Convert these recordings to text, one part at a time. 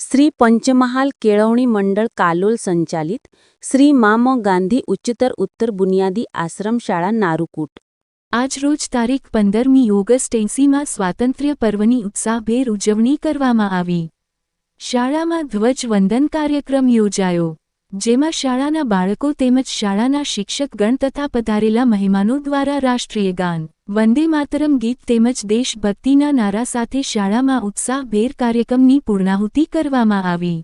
શ્રી પંચમહાલ કેળવણી મંડળ કાલોલ સંચાલિત શ્રી મા ગાંધી ઉચ્ચતર બુનિયાદી આશ્રમ શાળા નારુકુટ આજરોજ તારીખ 15મી ઓગસ્ટ 80માં સ્વાતંત્ર્ય પર્વની ઉત્સાહભેર ઉજવણી કરવામાં આવી। શાળામાં ધ્વજવંદન કાર્યક્રમ યોજાયો, જેમાં શાળાના બાળકો તેમજ શાળાના શિક્ષકગણ તથા પધારેલા મહેમાનો દ્વારા રાષ્ટ્રીય ગાન, વંદે માતરમ ગીત તેમજ દેશભક્તિના નારા સાથે શાળામાં ઉત્સાહભેર કાર્યક્રમની પૂર્ણાહુતિ કરવામાં આવી।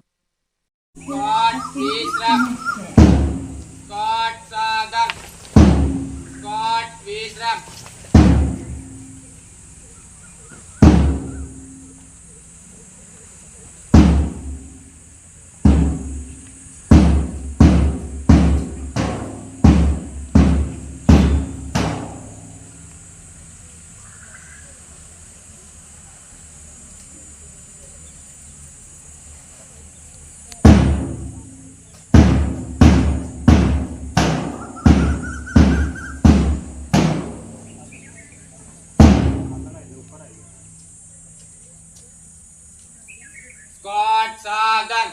स्क्वाड सावधान,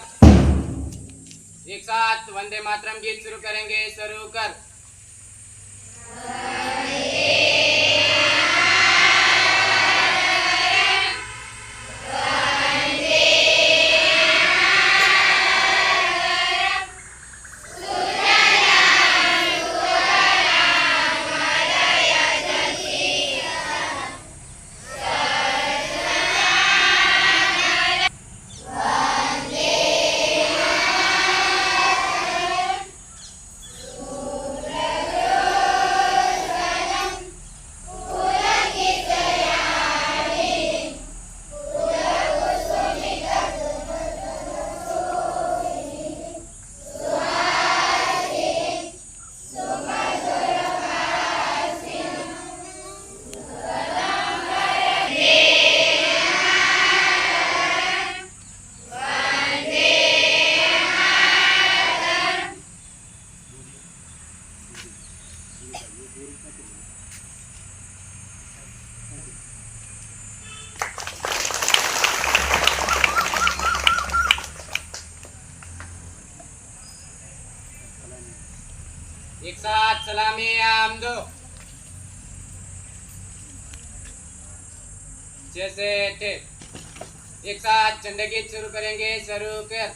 एक साथ वंदे मातरम गीत शुरू करेंगे। शुरू कर। एक साथ सलामी आमदो। जैसे थे एक साथ झंडे गीत शुरू करेंगे। शुरू कर।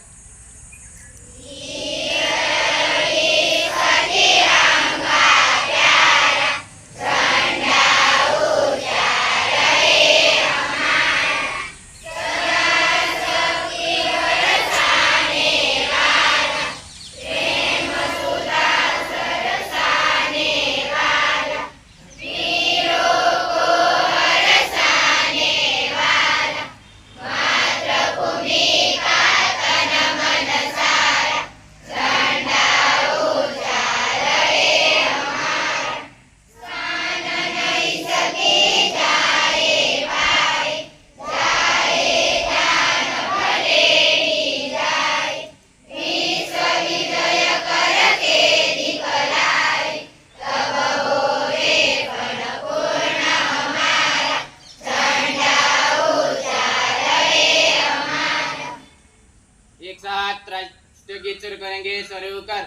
एक साथ राष्ट्रीय गीत शुरू करेंगे। शुरू कर।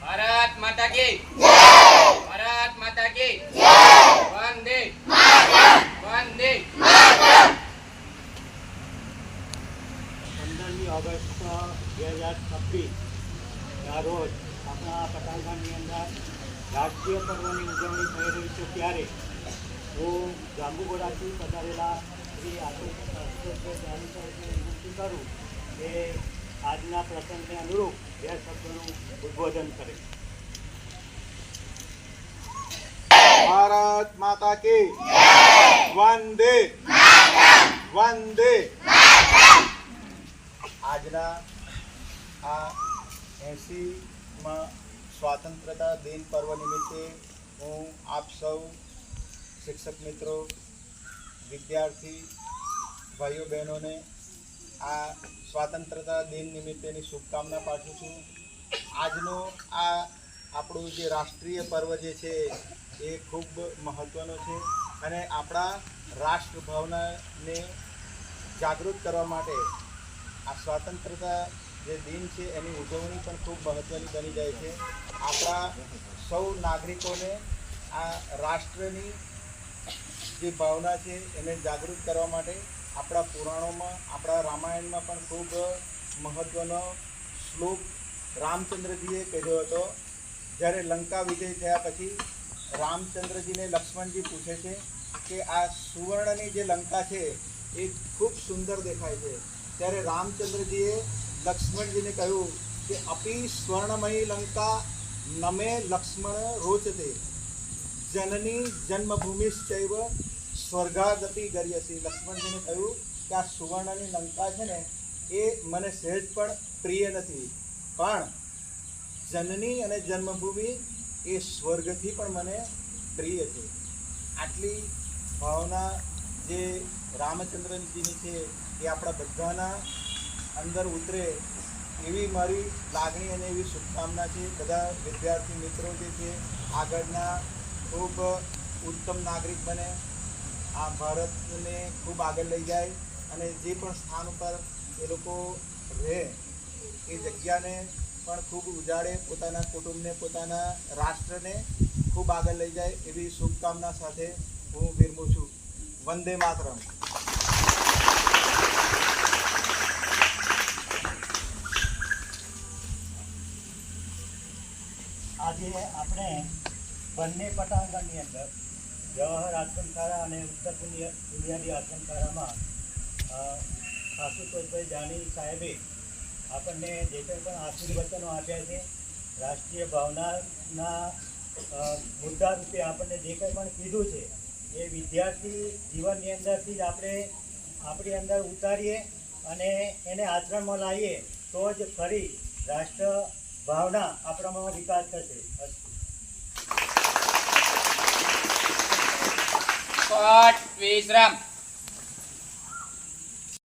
भारत माता की जय। भारत माता की जय। वंदे मातरम। वंदे मातरम। 15મી ઓગસ્ટ 2026 ના રોજ આપણા પટાલગામની અંદર રાષ્ટ્રીય પર્વની ઉજવણી થઈ રહી છે, ત્યારે હું જાંબુગોડાથી પધારેલા શ્રી આશોકભાઈ વિનંતી કરું કે આજના પ્રસંગને અનુરૂપ બે શબ્દોનું ઉદ્બોધન કરે. ભારત માતા કી વંદે વંદે. આજના આ 80માં સ્વાતંત્રતા દિન પર્વ નિમિત્તે હું આપ સૌ શિક્ષક મિત્રો, વિદ્યાર્થી ભાઈઓ બહેનોને આ સ્વાતંત્રતા દિન નિમિત્તેની શુભકામના પાઠવું છું. આજનો આ આપણું જે રાષ્ટ્રીય પર્વ જે છે એ ખૂબ મહત્ત્વનો છે અને આપણા રાષ્ટ્રભાવનાને જાગૃત કરવા માટે આ સ્વાતંત્રતા જે દિન છે એની ઉજવણી પણ ખૂબ મહત્ત્વની બની જાય છે. આપણા સૌ નાગરિકોને આ રાષ્ટ્રની જે ભાવના છે એને જાગૃત કરવા માટે આપણા પુરાણોમાં, આપણા રામાયણમાં પણ ખૂબ મહત્ત્વનો શ્લોક રામચંદ્રજીએ કહ્યો હતો. જ્યારે લંકા વિજય થયા પછી રામચંદ્રજીને લક્ષ્મણજી પૂછે છે કે આ સુવર્ણની જે લંકા છે એ ખૂબ સુંદર દેખાય છે. ત્યારે રામચંદ્રજીએ લક્ષ્મણજીને કહ્યું કે અપી સ્વર્ણમયી લંકા નમે લક્ષ્મણ રોચતે જનની જન્મભૂમિશ્ચૈવ સ્વર્ગાગતિ ગર્યસી. લક્ષ્મણજીને કહ્યું કે આ સુવર્ણની લંકા છે ને એ મને સહેજ પણ પ્રિય નથી, પણ જનની અને જન્મભૂમિ એ સ્વર્ગથી પણ મને પ્રિય છે. આટલી ભાવના જે રામચંદ્રજીની છે એ આપણા બધાના અંદર ઉતરે એવી મારી લાગણી અને એવી શુભકામના છે. બધા વિદ્યાર્થી મિત્રો જે છે આગળના ખૂબ ઉત્તમ નાગરિક બને, આ ભારતને ખૂબ આગળ લઈ જાય અને જે પણ સ્થાન ઉપર એ લોકો રહે એ જગ્યાને પણ ખૂબ ઉજાડે, પોતાના કુટુંબને, પોતાના રાષ્ટ્રને ખૂબ આગળ લઈ જાય એવી શુભકામના સાથે હું વિરમું છું. વંદે માતરમ. આજે આપણે બંને પટાંગણની અંદર જવાહર આશ્રમશાળા અને ઉત્તર બુનિયાદી આશ્રમશાળામાં આશુતોષભાઈ જાની સાહેબે આપણને જે કંઈ પણ આશીર્વચનો આપ્યા છે, રાષ્ટ્રીય ભાવનાના મુદ્દા રૂપે આપણને જે કંઈ પણ કીધું છે એ વિદ્યાર્થી જીવનની અંદરથી જ આપણે આપણી અંદર ઉતારીએ અને એને આચરણમાં લાવીએ તો જ ફરી રાષ્ટ્ર ભાવના આપણામાં વિકાસ થશે. પટ વિશ્રામ.